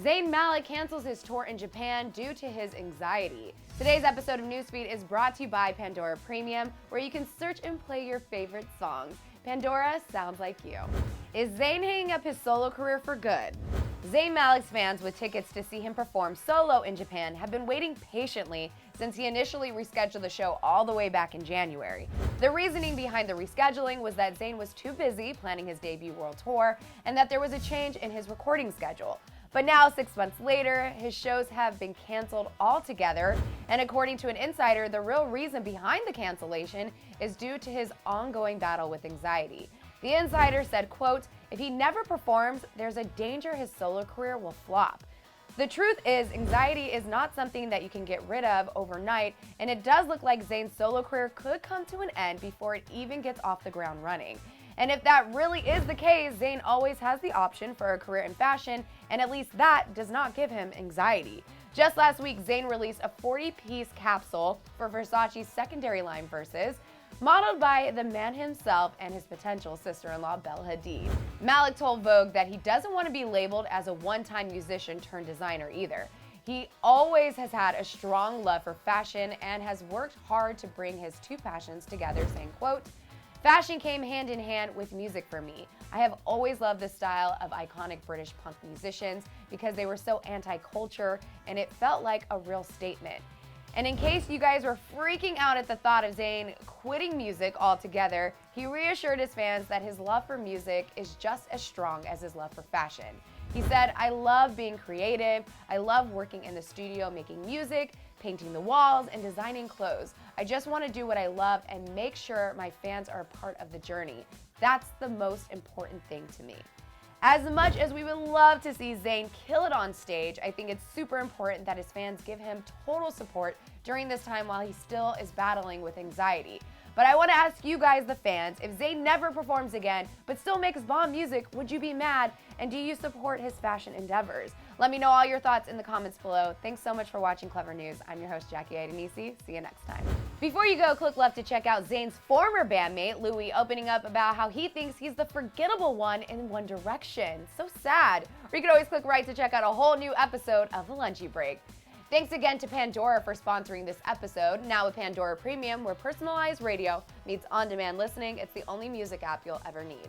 Zayn Malik cancels his tour in Japan due to his anxiety. Today's episode of Newsfeed is brought to you by Pandora Premium, where you can search and play your favorite songs. Pandora sounds like you. Is Zayn hanging up his solo career for good? Zayn Malik's fans with tickets to see him perform solo in Japan have been waiting patiently since he initially rescheduled the show all the way back in January. The reasoning behind the rescheduling was that Zayn was too busy planning his debut world tour and that there was a change in his recording schedule. But now, 6 months later, his shows have been canceled altogether, and according to an insider, the real reason behind the cancellation is due to his ongoing battle with anxiety. The insider said, quote, "If he never performs, there's a danger his solo career will flop." The truth is, anxiety is not something that you can get rid of overnight, and it does look like Zayn's solo career could come to an end before it even gets off the ground running. And if that really is the case, Zayn always has the option for a career in fashion, and at least that does not give him anxiety. Just last week, Zayn released a 40-piece capsule for Versace's secondary line Versus, modeled by the man himself and his potential sister-in-law Bella Hadid. Malik told Vogue that he doesn't want to be labeled as a one-time musician turned designer either. He always has had a strong love for fashion and has worked hard to bring his two passions together, saying, quote, "Fashion came hand in hand with music for me. I have always loved the style of iconic British punk musicians because they were so anti-culture and it felt like a real statement." And in case you guys were freaking out at the thought of Zayn quitting music altogether, he reassured his fans that his love for music is just as strong as his love for fashion. He said, "I love being creative. I love working in the studio making music, painting the walls, and designing clothes. I just want to do what I love and make sure my fans are a part of the journey. That's the most important thing to me." As much as we would love to see Zayn kill it on stage, I think it's super important that his fans give him total support during this time while he still is battling with anxiety. But I want to ask you guys, the fans, if Zayn never performs again but still makes bomb music, would you be mad? And do you support his fashion endeavors? Let me know all your thoughts in the comments below. Thanks so much for watching Clevver News. I'm your host, Jackie Idenisi. See you next time. Before you go, click left to check out Zayn's former bandmate, Louis, opening up about how he thinks he's the forgettable one in One Direction. So sad. Or you can always click right to check out a whole new episode of The Lunchy Break. Thanks again to Pandora for sponsoring this episode. Now with Pandora Premium, where personalized radio meets on-demand listening, it's the only music app you'll ever need.